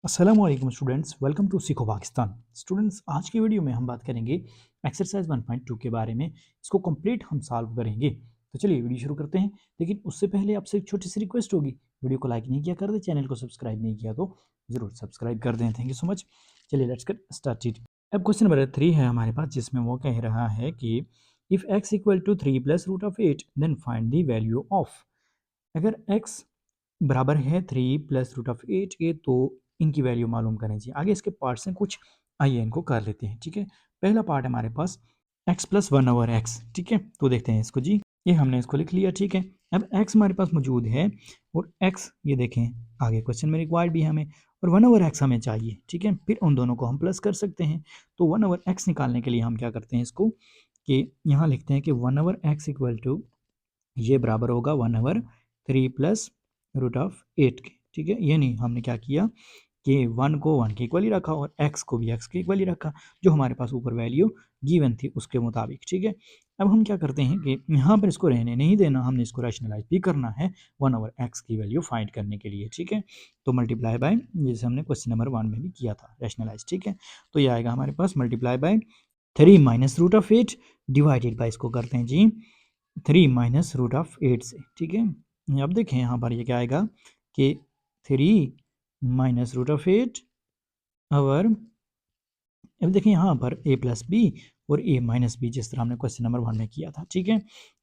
अस्सलामुअलैकुम students, welcome to सीखो Pakistan. Students, आज की वीडियो में हम बात करेंगे एक्सरसाइज 1.2 के बारे में। इसको कंप्लीट हम सॉल्व करेंगे। तो चलिए वीडियो शुरू करते हैं। लेकिन उससे पहले आपसे एक छोटी सी रिक्वेस्ट होगी, वीडियो को लाइक नहीं किया कर दे, चैनल को सब्सक्राइब नहीं किया तो ज़रूर सब्सक्राइब कर दें। Thank you so much. चलिए लेट्स गेट स्टार्टेड। अब क्वेश्चन नंबर 3 है हमारे पास, जिसमें वो कह रहा है कि if x equal to 3 plus root of 8 then find the value of. अगर x बराबर है 3 प्लस रूट ऑफ 8 के, तो इनकी वैल्यू मालूम करें जी। आगे इसके पार्ट्स हैं कुछ, आइए इनको कर लेते हैं। ठीक है, पहला पार्ट है हमारे पास x प्लस 1/x। ठीक है, तो देखते हैं इसको जी। ये हमने इसको लिख लिया। ठीक है, अब x हमारे पास मौजूद है और x ये देखें आगे क्वेश्चन में रिक्वायर्ड भी है हमें, और 1/x हमें चाहिए। ठीक है, फिर उन दोनों को हम प्लस कर सकते हैं। तो 1/x निकालने के लिए हम क्या करते हैं इसको, कि यहाँ लिखते हैं कि 1/x इक्वल टू, ये बराबर होगा 1/3 प्लस रूट ऑफ 8 के। ठीक है, यानी हमने क्या किया कि 1 को 1 के इक्वल ही रखा और x को भी x के इक्वल ही रखा, जो हमारे पास ऊपर वैल्यू गिवन थी उसके मुताबिक। ठीक है, अब हम क्या करते हैं कि यहाँ पर इसको रहने नहीं देना, हमने इसको रैशनलाइज भी करना है 1/x की वैल्यू फाइंड करने के लिए। ठीक है, तो मल्टीप्लाई बाय, जैसे हमने क्वेश्चन नंबर 1 में भी किया था रैशनलाइज। ठीक है, तो ये आएगा हमारे पास multiply by 3 minus root of 8 divided by, इसको करते हैं जी 3 माइनस रूट ऑफ 8 से। ठीक है, अब देखें यहाँ पर ये क्या आएगा कि 3 माइनस रूट ऑफ 8 और अब देखें यहाँ पर a प्लस बी और a माइनस बी, जिस तरह हमने क्वेश्चन नंबर 1 में किया था। ठीक है,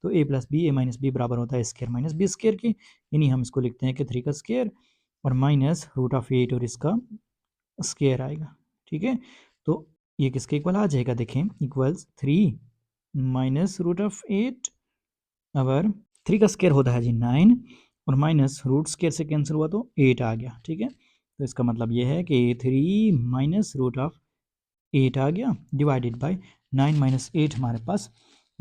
तो a plus B, a minus B बराबर होता है स्क्वायर माइनस बी स्क्वायर के, यानी हम इसको लिखते हैं कि 3 का स्क्वायर और माइनस रूट ऑफ 8 और इसका स्क्वायर आएगा। ठीक है, तो ये किसके इक्वल आ जाएगा, देखें इक्वल्स 3 माइनस रूट ऑफ 8 और 3 का स्क्वायर होता है जी 9 और माइनस रूट स्क्वायर से कैंसिल हुआ तो 8 आ गया। ठीक है, तो इसका मतलब ये है कि 3 माइनस रूट ऑफ 8 आ गया डिवाइडेड बाय 9 माइनस 8 हमारे पास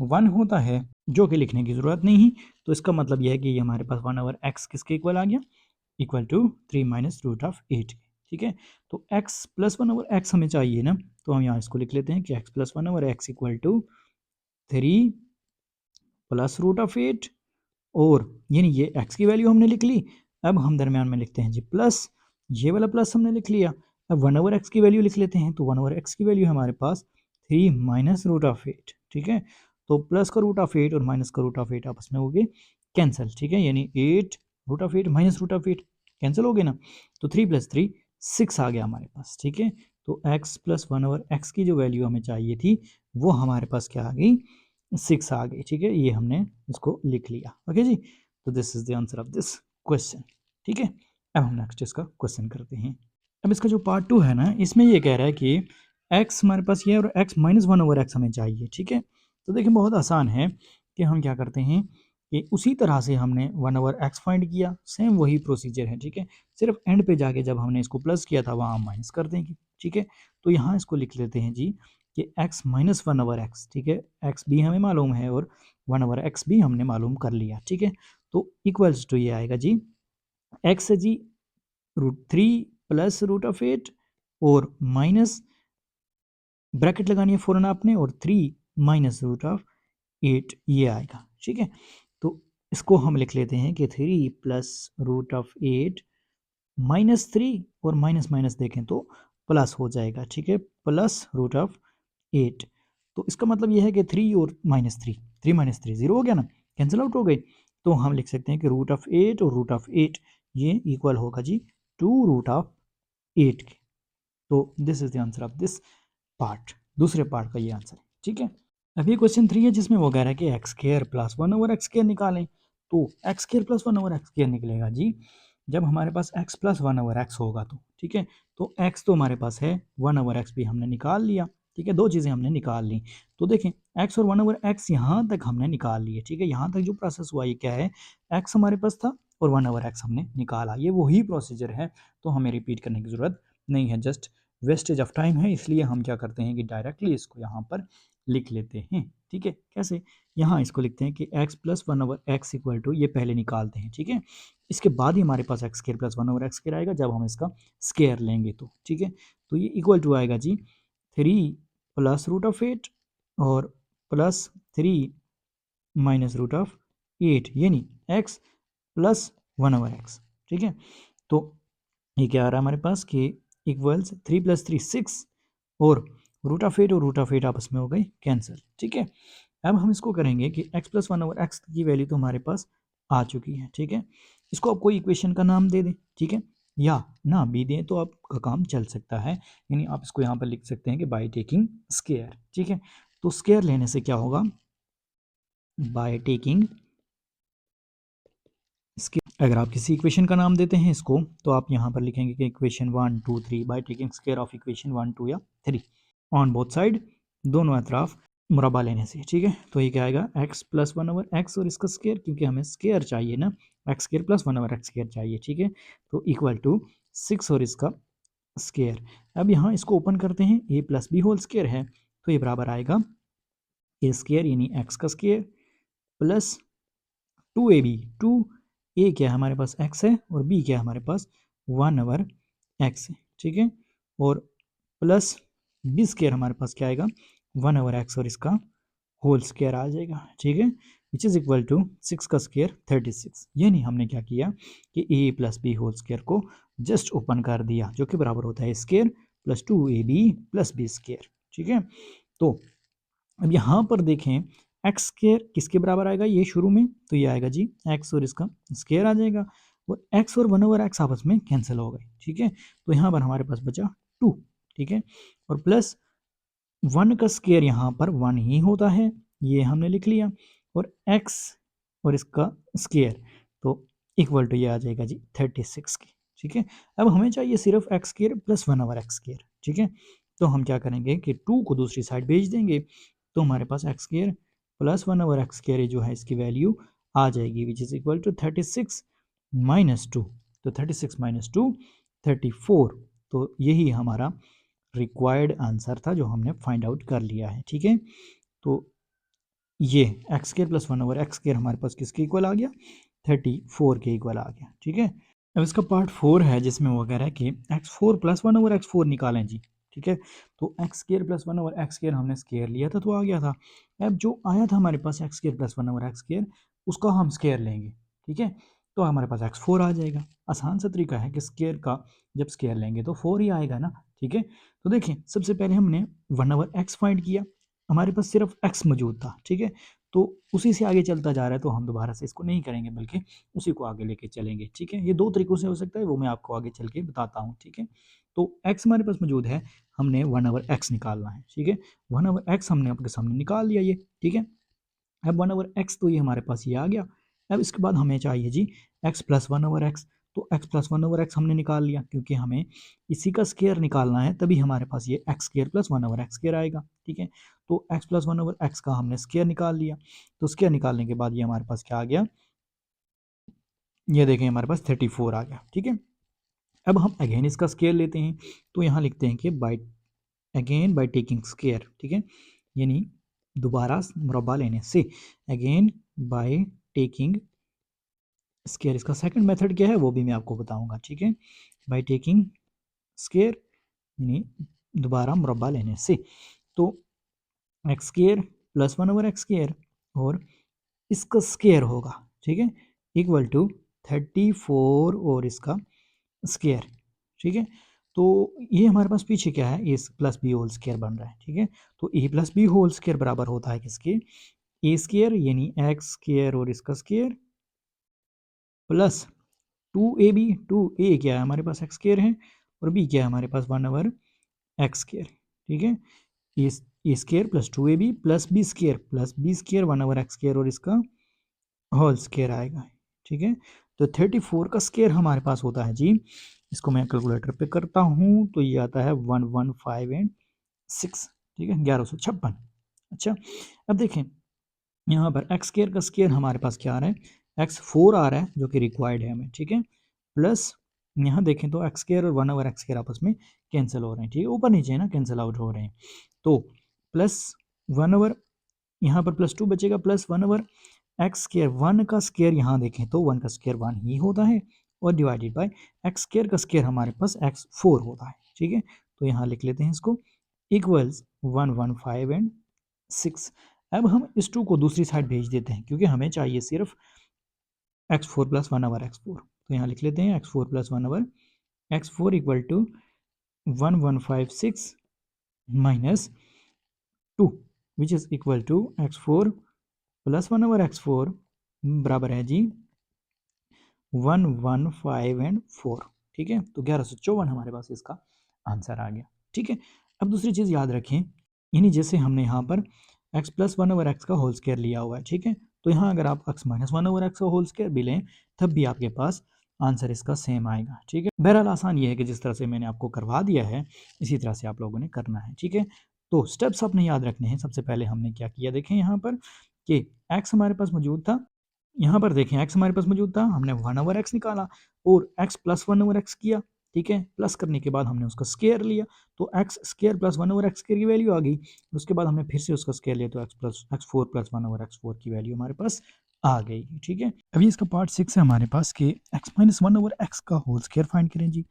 1 होता है, जो कि लिखने की ज़रूरत नहीं। तो इसका मतलब यह है कि ये हमारे पास 1/x किसके इक्वल आ गया, equal to 3 minus root of 8। ठीक है, तो x प्लस 1/x हमें चाहिए ना, तो हम यहाँ इसको लिख लेते हैं कि x plus 1/x equal to 3 plus root of 8, और यानी ये x की वैल्यू हमने लिख ली। अब हम दरमियान में लिखते हैं जी प्लस, ये वाला प्लस हमने लिख लिया। अब 1/x की वैल्यू लिख लेते हैं, तो 1/x की वैल्यू हमारे पास 3 माइनस रूट ऑफ 8। ठीक है, तो प्लस का रूट ऑफ 8 और माइनस का रूट ऑफ 8 आपस में हो गए कैंसिल। ठीक है, यानी 8 root of 8 minus root of 8 cancel हो गए ना, तो 3 प्लस 3 6 आ गया हमारे पास। ठीक है, तो x प्लस 1/x की जो वैल्यू हमें चाहिए थी वो हमारे पास क्या आ गई, 6 आ गई। ठीक है, ये हमने इसको लिख लिया। ओके जी, तो this is the answer of this question. ठीक है, अब हम नेक्स्ट इसका क्वेश्चन करते हैं। अब इसका जो पार्ट 2 है ना, इसमें ये कह रहा है कि x हमारे पास ये है और x माइनस 1/x हमें चाहिए। ठीक है, तो देखिए बहुत आसान है कि हम क्या करते हैं कि उसी तरह से हमने 1/x फाइंड किया, सेम वही प्रोसीजर है। ठीक है, सिर्फ एंड पे जाके जब हमने इसको प्लस किया था वहाँ हम माइनस कर देंगे। ठीक है, तो यहाँ इसको लिख लेते हैं जी कि x माइनस 1/x। ठीक है, x भी हमें मालूम है और 1/x भी हमने मालूम कर लिया। ठीक है, तो इक्वल्स टू ये आएगा जी x है जी √3 प्लस रूट ऑफ 8 और माइनस ब्रैकेट लगानी है फ़ौरन आपने, और 3 माइनस रूट ऑफ 8 ये आएगा। ठीक है, तो इसको हम लिख लेते हैं कि 3 प्लस रूट ऑफ 8 माइनस 3 और माइनस माइनस देखें तो प्लस हो जाएगा। ठीक है, प्लस रूट ऑफ 8, तो इसका मतलब यह है कि 3 और माइनस 3, 3 माइनस 3 0 हो गया ना, कैंसिल आउट हो गई। तो हम लिख सकते हैं कि रूट ऑफ 8 और रूट ऑफ 8 ये इक्वल होगा जी 2 रूट ऑफ 8 के। तो this is the answer of this part, दूसरे पार्ट का ये आंसर है। ठीक है, अब ये क्वेश्चन 3 है, जिसमें वो कह रहा है कि एक्स स्क्वायर प्लस 1/x² निकालें। तो एक्स स्क्वायर प्लस 1/x² निकलेगा जी जब हमारे पास x प्लस 1/x होगा तो। ठीक है, तो x तो हमारे पास है, 1/x भी हमने निकाल लिया। ठीक है, दो चीज़ें हमने निकाल ली। तो देखें x और 1/x यहाँ तक हमने निकाल लिए। ठीक है, यहाँ तक जो प्रोसेस हुआ ये क्या है, x हमारे पास था और 1/x हमने निकाला, ये वही प्रोसीजर है, तो हमें रिपीट करने की ज़रूरत नहीं है, जस्ट वेस्टेज ऑफ टाइम है। इसलिए हम क्या करते हैं कि डायरेक्टली इसको यहाँ पर लिख लेते हैं। ठीक है, कैसे, यहाँ इसको लिखते हैं कि x plus 1/x equal to, ये पहले निकालते हैं। ठीक है, इसके बाद ही हमारे पास एक्स स्क्वायर प्लस 1/x² आएगा जब हम इसका स्क्वायर लेंगे तो। ठीक है, तो ये इक्वल टू आएगा जी 3 प्लस रूट ऑफ 8 और प्लस 3 माइनस रूट ऑफ 8, यानी x प्लस 1/x। ठीक है, तो ये क्या आ रहा है हमारे पास कि इक्वल्स 3 + 3 6 और रूट ऑफ 8 और रूट ऑफ 8 आपस में हो गई कैंसिल। ठीक है, अब हम इसको करेंगे कि x + 1/x की वैल्यू तो हमारे पास आ चुकी है। ठीक है, इसको आप कोई इक्वेशन का नाम दे दें। ठीक है, या ना भी दें तो आपका काम चल सकता है, यानी आप इसको यहाँ पर लिख सकते हैं कि बाय टेकिंग स्क्वायर। ठीक है, तो स्क्वायर लेने से क्या होगा, बाय टेकिंग स्क्वायर। अगर आप किसी इक्वेशन का नाम देते हैं इसको, तो आप यहाँ पर लिखेंगे कि equation 1 2 3 by taking square of equation 1 2 या 3 ऑन बोथ साइड, दोनों अतराफ मुरब्बा लेने से। ठीक है, तो ये क्या आएगा, x + 1/x और इसका स्क्वायर, क्योंकि हमें स्क्वायर चाहिए ना, x² + 1/x स्क्वायर चाहिए। ठीक है, तो इक्वल टू 6 और इसका स्क्वायर। अब यहाँ इसको ओपन करते हैं, a + b होल स्क्वायर है, तो ये बराबर आएगा a² यानी x का स्क्वायर प्लस 2ab, 2a क्या है हमारे पास x है और b क्या है हमारे पास 1/x है। ठीक है, और प्लस b² हमारे पास क्या आएगा 1/x और इसका होल स्क्वायर आ जाएगा। ठीक है, विच इज इक्वल टू 6 का स्क्वायर 36। यानी हमने क्या किया कि a + b होल स्क्वायर को जस्ट ओपन कर दिया, जो कि बराबर होता है स्क्वायर प्लस 2ab + b²। ठीक है, तो अब यहाँ पर देखें एक्स स्क्वायर किसके बराबर आएगा, ये शुरू में तो ये आएगा जी एक्स और इसका स्क्वायर आ जाएगा, और एक्स और 1/x आपस में कैंसिल हो गए। ठीक है, तो यहाँ पर हमारे पास बचा 2। ठीक है, और प्लस 1 का स्क्वायर यहाँ पर 1 ही होता है, ये हमने लिख लिया, और x और इसका स्क्वायर तो इक्वल टू ये आ जाएगा जी 36 की। ठीक है, अब हमें चाहिए सिर्फ x² + 1/x²। ठीक है, तो हम क्या करेंगे कि 2 को दूसरी साइड भेज देंगे, तो हमारे पास x² + 1/x² जो है इसकी वैल्यू आ जाएगी, विच इज इक्वल टू 36 - 2। तो 36 - 2 34। तो यही हमारा रिक्वायर्ड आंसर था जो हमने फाइंड आउट कर लिया है। ठीक है, तो ये x² + 1/x² हमारे पास किसके इक्वल आ गया, 34 के इक्वल आ गया। ठीक है, अब इसका पार्ट 4 है जिसमें वो कह रहा है कि x4 + 1/x4 निकालें जी। ठीक है, तो x² + 1/x² हमने स्क्वायर लिया था तो आ गया था। अब जो आया था हमारे पास x² + 1/x² उसका हम स्क्वायर लेंगे। ठीक है, तो हमारे पास x4 आ जाएगा। आसान सा तरीका है कि स्क्वायर का जब स्क्वायर लेंगे तो 4 ही आएगा ना। ठीक है, तो देखिए सबसे पहले हमने 1/x फाइंड किया, हमारे पास सिर्फ x मौजूद था। ठीक है, तो उसी से आगे चलता जा रहा है, तो हम दोबारा से इसको नहीं करेंगे बल्कि उसी को आगे लेके चलेंगे। ठीक है, ये 2 तरीकों से हो सकता है, वो मैं आपको आगे चल के बताता हूँ। ठीक है, तो x हमारे पास मौजूद है, हमने 1/x निकालना है। ठीक है, 1/x हमने आपके सामने निकाल लिया ये। ठीक है, अब 1/x तो ये हमारे पास ये आ गया। अब इसके बाद हमें चाहिए जी x + 1/x, तो x + 1/x हमने निकाल लिया, क्योंकि हमें इसी का स्क्वायर निकालना है, तभी हमारे पास ये x² + 1/x² आएगा। ठीक है, तो x + 1/x का हमने स्क्वायर निकाल लिया, तो स्क्वायर निकालने के बाद ये हमारे पास क्या आ गया, ये देखें हमारे पास 34 आ गया। ठीक है, अब हम अगेन इसका स्क्वायर लेते हैं, तो यहाँ लिखते हैं कि बाय टेकिंग स्क्वायर। ठीक है, यानी दोबारा मुरब्बा लेने से, अगेन बाय टेकिंग स्क्वायर। इसका सेकंड मेथड क्या है वो भी मैं आपको बताऊंगा। ठीक है, बाय टेकिंग स्क्वायर यानी दोबारा मुरब्बा लेने से, तो x² + 1/x² और इसका स्क्वायर होगा। ठीक है, इक्वल टू 34 और इसका स्क्वायर। ठीक है, तो ये हमारे पास पीछे क्या है, a + b होल स्क्वायर बन रहा है। ठीक है, तो a + b होल स्क्वायर बराबर होता है किसके, a² यानी x² और इसका स्क्वायर प्लस 2ab, 2a क्या है हमारे पास x² है, और b क्या है हमारे पास 1/x²। ठीक है, a² + 2ab + b² + b² 1/x² और इसका होल स्क्वायर आएगा। ठीक है, तो 34 का स्क्वायर हमारे पास होता है जी, इसको मैं कैलकुलेटर पे करता हूँ तो ये आता है 115 एंड 6। ठीक है, 1156। अच्छा, अब देखें यहाँ पर x² का स्क्वायर हमारे पास क्या आ रहा है, x4 आ रहा है जो कि रिक्वायर्ड है हमें। ठीक है, प्लस यहाँ देखें तो x² और 1/x² आपस में कैंसिल हो रहे हैं। ठीक है, ऊपर नीचे है ना, कैंसिल आउट हो रहे हैं, तो प्लस 1/, यहाँ पर +2 बचेगा, प्लस 1/x²। 1 का स्क्वायर यहाँ देखें तो 1 का स्क्वायर 1 ही होता है, और डिवाइडेड बाय x² का स्क्वायर हमारे पास x4 होता है। ठीक है, तो यहाँ लिख लेते हैं इसको, इक्वल्स 115 एंड 6। अब हम इस 2 को दूसरी साइड भेज देते हैं, क्योंकि हमें चाहिए सिर्फ x4 + 1/x4। तो यहाँ लिख लेते हैं x4 + 1/x4 equal to 1156 minus 2 which is equal to x4 plus 1 over x4 बराबर है जी 1, 1, 5 एंड 4। ठीक है, तो 1154 हमारे पास इसका आंसर आ गया। ठीक है, अब दूसरी चीज़ याद रखें, यानी जैसे हमने यहाँ पर x प्लस 1 ओवर एक्स का होल स्क्वायर लिया हुआ है। ठीक है, तो यहाँ अगर आप x माइनस 1 ओवर एक्स का होल स्क्वायर भी लें तब भी आपके पास आंसर इसका सेम आएगा। ठीक है, बहरहाल आसान ये है कि जिस तरह से मैंने आपको करवा दिया है इसी तरह से आप लोगों ने करना है। ठीक है, तो स्टेप्स आपने याद रखने हैं। सबसे पहले हमने क्या किया, देखें यहाँ पर कि x हमारे पास मौजूद था, यहाँ पर देखें x हमारे पास मौजूद था, हमने 1 ओवर एक्स निकाला और x प्लस 1 ओवर एक्स किया। ठीक है, प्लस करने के बाद हमने उसका स्क्वायर लिया, तो x square plus 1 over x की वैल्यू आ गई। उसके बाद हमने फिर से उसका स्क्वायर लिया, तो x4 प्लस 1 ओवर x4 की वैल्यू हमारे पास आ गई। ठीक है, अभी इसका पार्ट 6 है हमारे पास कि x माइनस 1 ओवर एक्स का होल स्क्वायर फाइंड करें जी।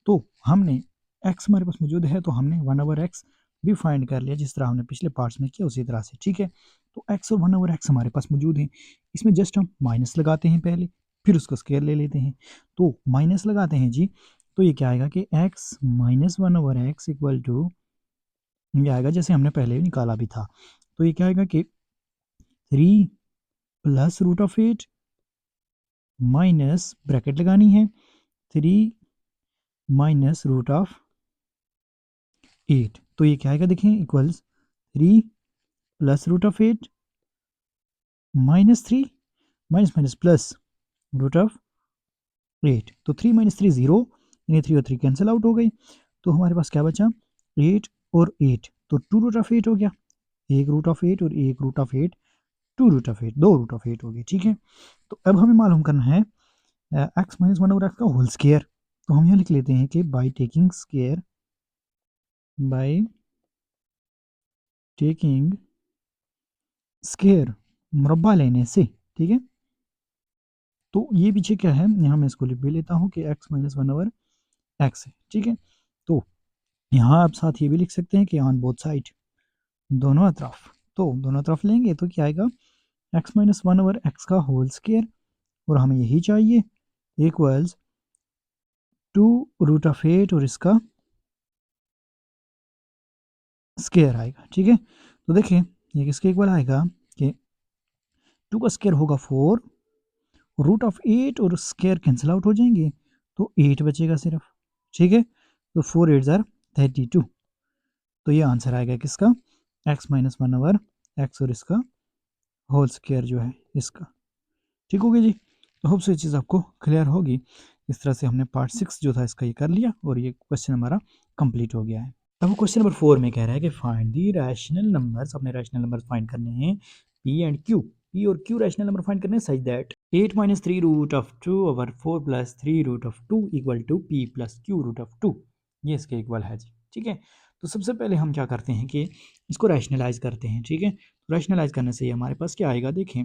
तो हमने x हमारे पास मौजूद है तो हमने 1 ओवर एक्स भी फाइंड कर लिया, जिस तरह हमने पिछले पार्ट्स में किया उसी तरह से। ठीक है, तो x और 1 ओवर एक्स हमारे पास मौजूद है, इसमें जस्ट हम माइनस लगाते हैं पहले, फिर उसका स्क्वायर ले लेते हैं। तो माइनस लगाते हैं जी, तो ये क्या आएगा कि x minus 1 over x equal to, ये आएगा जैसे हमने पहले भी निकाला भी था, तो ये क्या आएगा कि 3 plus root of 8 minus bracket लगानी है 3 माइनस रूट ऑफ 8, तो ये क्या आएगा देखें equals 3 plus root of 8 minus 3 minus minus plus root of 8, तो 3 माइनस 3 0, यानी 3 और 3 कैंसिल आउट हो गई, तो हमारे पास क्या बचा 8 और 8, तो 2 रूट ऑफ 8 हो गया, एक रूट ऑफ 8 और एक root of 8, 2 root of 8, 2 root of 8 हो गई। ठीक है, तो अब हमें मालूम करना है एक्स माइनस 1 ओवर एक्स का होल स्क्वायर, तो हम यहाँ लिख लेते हैं कि by taking square, by taking square मुरब्बा लेने से। ठीक है, तो ये पीछे क्या है, यहाँ मैं इसको लिख भी लेता हूँ कि x माइनस 1 ओवर एक्स है। ठीक है, तो यहाँ आप साथ ये भी लिख सकते हैं कि ऑन बोथ साइड, दोनों तरफ, तो दोनों तरफ लेंगे तो क्या आएगा x माइनस 1 ओवर एक्स का होल स्क्वायर, और हमें यही चाहिए, इक्वल्स 2 रूट ऑफ 8 और इसका स्क्वायर आएगा। ठीक है, तो देखिए ये किसके इक्वल आएगा कि 2 का स्क्वायर होगा 4, रूट ऑफ 8 और स्क्वायर कैंसिल आउट हो जाएंगे, तो 8 बचेगा सिर्फ। ठीक है, तो 4 8 ज़ार 32, तो ये आंसर आएगा किसका, x माइनस 1 ओवर एक्स और इसका होल स्क्वायर जो है इसका। ठीक हो गया जी, तो होप से ये चीज़ आपको क्लियर होगी। इस तरह से हमने पार्ट 6 जो था इसका ये कर लिया और ये क्वेश्चन हमारा कंप्लीट हो गया है। अब क्वेश्चन नंबर 4 में कह रहा है कि फाइंड दी रैशनल नंबर्स, अपने रैशनल नंबर्स फाइंड करने हैं p एंड q, p और q रैशनल नंबर फाइंड करने हैं such that 8 minus 3 root of 2 over 4 plus 3 root of 2 equal to p plus q root of 2, ये इसके equal है जी। ठीक है, तो सबसे पहले हम क्या करते हैं कि इसको रैशनलाइज करते हैं। ठीक है, रैशनलाइज करने से हमारे पास क्या आएगा, देखें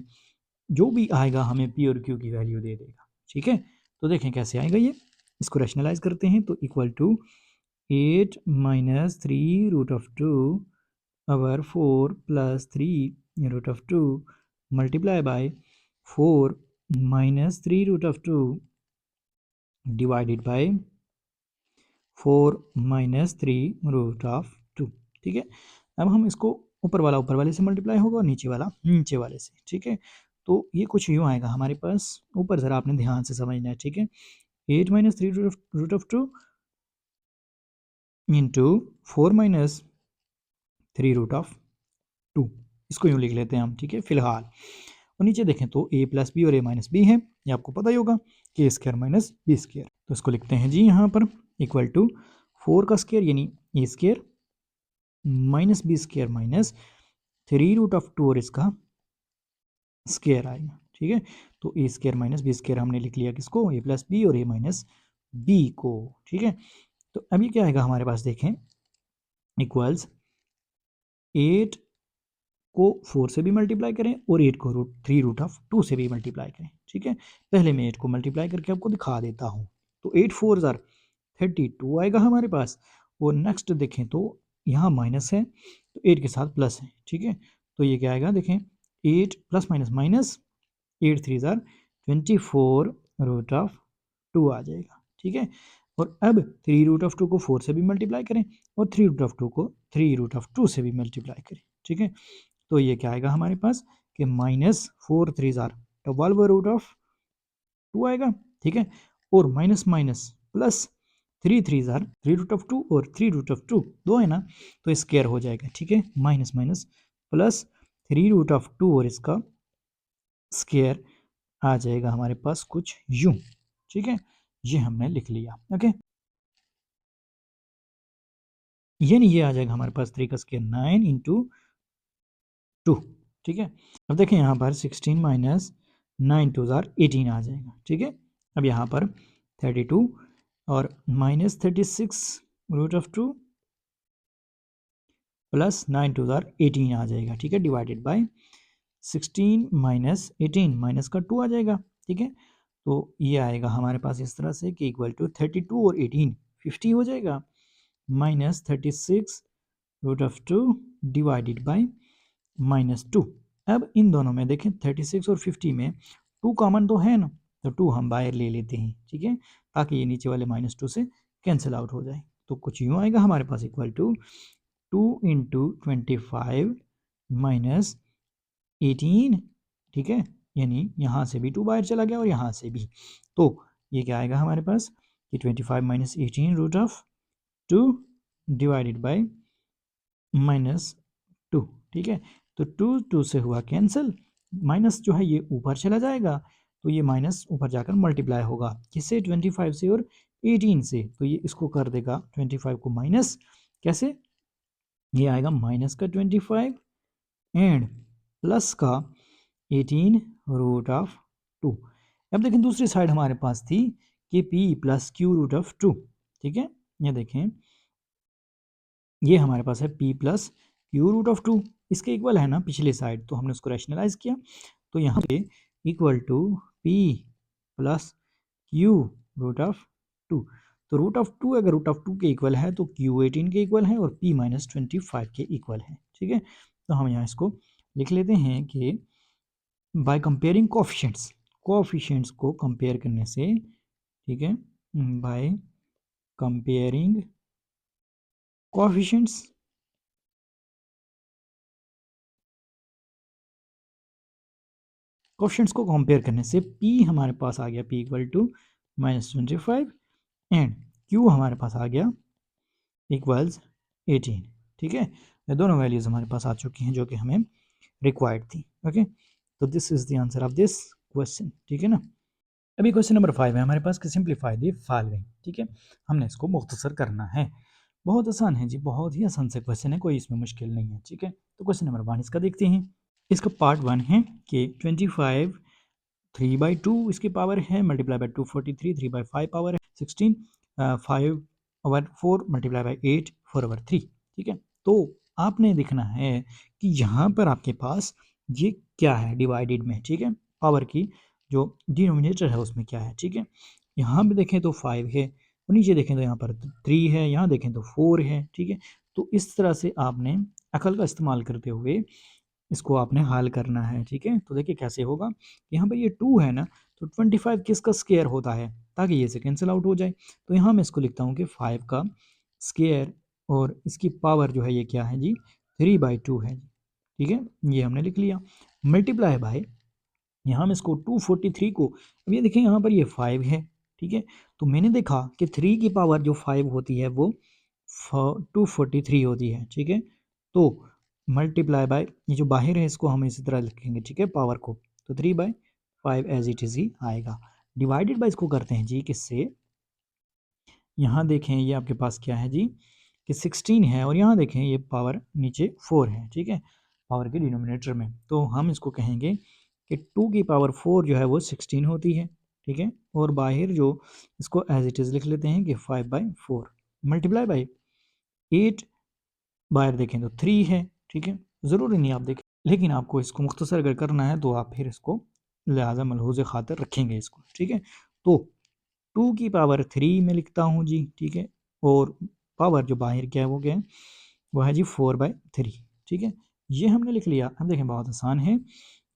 जो भी आएगा हमें p और q की वैल्यू दे देगा। ठीक है, तो देखें कैसे आएगा ये, इसको रैशनलाइज करते हैं, तो equal to 8 minus 3 root of 2 over 4 plus 3 root of 2 multiply by 4 minus 3 root of 2 divided by 4 minus 3 root of 2। ठीक है, अब हम इसको ऊपर वाला ऊपर वाले से मल्टीप्लाई होगा और नीचे वाला नीचे वाले से। ठीक है, तो ये कुछ यूँ आएगा हमारे पास, ऊपर ज़रा आपने ध्यान से समझना है। ठीक है, 8 minus 3 root of 2 into 4 minus 3 root of 2, इसको यूँ लिख लेते हैं हम। ठीक है, फिलहाल और नीचे देखें तो a प्लस बी और a माइनस बी है, ये आपको पता ही होगा कि स्क्वायर माइनस बी स्क्वायर, तो इसको लिखते हैं जी यहाँ पर इक्वल टू 4 का स्क्वायर यानी A square minus B square minus 3 root of 2 और इसका स्क्वायर आएगा। ठीक है, तो A square minus B square हमने लिख लिया किसको, a प्लस बी और a माइनस बी को। ठीक है, तो अब ये क्या आएगा हमारे पास, देखें इक्वल्स 8 को 4 से भी मल्टीप्लाई करें और 8 को 3 रूट ऑफ 2 से भी मल्टीप्लाई करें। ठीक है, पहले मैं 8 को मल्टीप्लाई करके आपको दिखा देता हूँ, तो 8 4 ज़ार 32 आएगा हमारे पास, और नेक्स्ट देखें तो यहाँ माइनस है तो 8 के साथ प्लस है। ठीक है, तो ये क्या आएगा, देखें 8 प्लस माइनस माइनस 8 3 ज़ार 24 रूट ऑफ 2 आ जाएगा। ठीक है, और अब 3√2 को 4 से भी मल्टीप्लाई करें और 3√2 को 3√2 से भी मल्टीप्लाई करें, ठीक है। तो ये क्या आएगा हमारे पास कि -4 3 12 आएगा, ठीक है। और माइनस माइनस प्लस 3 3 और 3√2 दो है ना, तो स्क्वायर हो जाएगा, ठीक है। माइनस माइनस प्लस 3√2 और इसका स्क्वायर आ जाएगा हमारे पास कुछ यूं, ठीक है। ये हमने लिख लिया, ओके। ये नहीं, ये आ जाएगा हमारे पास 3 का स्क्वायर 9 इंटू 2, ठीक है। अब देखें यहाँ पर 16 माइनस 9 2 18 आ जाएगा, ठीक है। अब यहाँ पर 32 और माइनस 36√2 प्लस 9 2 18 आ जाएगा, ठीक है, डिवाइडेड बाय 16 माइनस 18 माइनस का 2 आ जाएगा, ठीक है। तो ये आएगा हमारे पास इस तरह से कि इक्वल टू 32 और 18 50 हो जाएगा, माइनस 36√2 डिवाइडेड बाय -2। अब इन दोनों में देखें 36 और 50 में 2 कॉमन तो है ना, तो 2 हम बाहर ले लेते हैं, ठीक है, ताकि ये नीचे वाले -2 से कैंसिल आउट हो जाए। तो कुछ यूँ आएगा हमारे पास इक्वल टू 2 इंटू 25 माइनस 18, ठीक है। यानी यहाँ से भी 2 बाहर चला गया और यहाँ से भी, तो ये क्या आएगा हमारे पास कि 25 माइनस 18√2 डिवाइडेड बाई -2, ठीक है। तो 2 2 से हुआ कैंसिल, माइनस जो है ये ऊपर चला जाएगा, तो ये माइनस ऊपर जाकर मल्टीप्लाई होगा किससे, 25 से और 18 से, तो ये इसको कर देगा 25 को माइनस, कैसे, ये आएगा माइनस का 25 एंड प्लस का 18√2। अब देखें दूसरी साइड हमारे पास थी कि p प्लस q√2, ठीक है। ये देखें ये हमारे पास है p प्लस q√2, इसके इक्वल है ना पिछले साइड, तो हमने उसको रैशनलाइज किया, तो यहाँ पे equal to p plus q√2। तो √2 अगर √2 के इक्वल है तो q18 के इक्वल है और p माइनस 25 के इक्वल है, ठीक है। तो हम यहाँ इसको लिख लेते हैं कि बाय कंपेयरिंग कोफिशिएंट्स को कंपेयर करने से, ठीक है, बाय कंपेयरिंग कोफिशिएंट्स को कंपेयर करने से p हमारे पास आ गया p equal to -25 and q हमारे पास आ गया इक्वल्स 18, ठीक है। ये दोनों वैल्यूज हमारे पास आ चुकी हैं जो कि हमें रिक्वायर्ड थी, ओके। तो this is the answer of this question, ठीक है ना। अभी क्वेश्चन नंबर 5 है हमारे पास कि सिंप्लीफाई द फॉलोइंग, ठीक है। हमने इसको मुख्तसर करना है, बहुत आसान है जी, बहुत ही आसान से क्वेश्चन है, कोई इसमें मुश्किल नहीं है, ठीक है। तो क्वेश्चन नंबर 1 इसका देखते हैं। इसका पार्ट 1 है कि 25 3/2 इसकी पावर है, मल्टीप्लाई बाय 243 3/5 पावर है 16, 5/4 मल्टीप्लाई बाय 8 4/3, ठीक है। तो आपने देखना है कि यहाँ पर आपके पास ये क्या है डिवाइडेड में, ठीक है, पावर की जो डिनोमिनेटर है उसमें क्या है, ठीक है। यहाँ पे देखें तो 5 है और नीचे देखें तो यहाँ पर 3 है, यहाँ देखें तो 4 है, ठीक है। तो इस तरह से आपने अकल का इस्तेमाल करते हुए इसको आपने हल करना है, ठीक है। तो देखिए कैसे होगा, यहाँ पर ये 2 है ना, तो 25 किसका स्क्वायर होता है, ताकि ये से कैंसिल आउट हो जाए। तो यहाँ मैं इसको लिखता हूँ कि 5 का स्क्वायर और इसकी पावर जो है ये क्या है जी, 3/2 है, ठीक है। ये हमने लिख लिया, मल्टीप्लाई बाय यहाँ मैं इसको 243 को, अब ये देखें यहाँ पर ये 5 है, ठीक है। तो मैंने देखा कि 3 की पावर जो 5 होती है वो 243 होती है, ठीक है। तो मल्टीप्लाई बाय ये जो बाहर है इसको हम इसी तरह लिखेंगे, ठीक है, पावर को, तो 3/5 एज इट इज़ ही आएगा। डिवाइडेड बाय इसको करते हैं जी किससे, यहाँ देखें ये आपके पास क्या है जी कि 16 है और यहाँ देखें ये पावर नीचे 4 है, ठीक है, पावर के डिनोमिनेटर में। तो हम इसको कहेंगे कि 2 की पावर 4 जो है वो 16 होती है, ठीक है। और बाहर जो इसको एज इट इज़ लिख लेते हैं कि 5/4 मल्टीप्लाई बाई 8, बाहर देखें तो 3 है, ठीक है। ज़रूरी नहीं आप देखें, लेकिन आपको इसको मुख्तसर अगर करना है तो आप फिर इसको लिहाजा मलहूज़ ख़ातर रखेंगे इसको, ठीक है। तो 2 की पावर 3 में लिखता हूँ जी, ठीक है, और पावर जो बाहर क्या है वो क्या है, वो है जी 4/3, ठीक है। ये हमने लिख लिया। अब देखें बहुत आसान है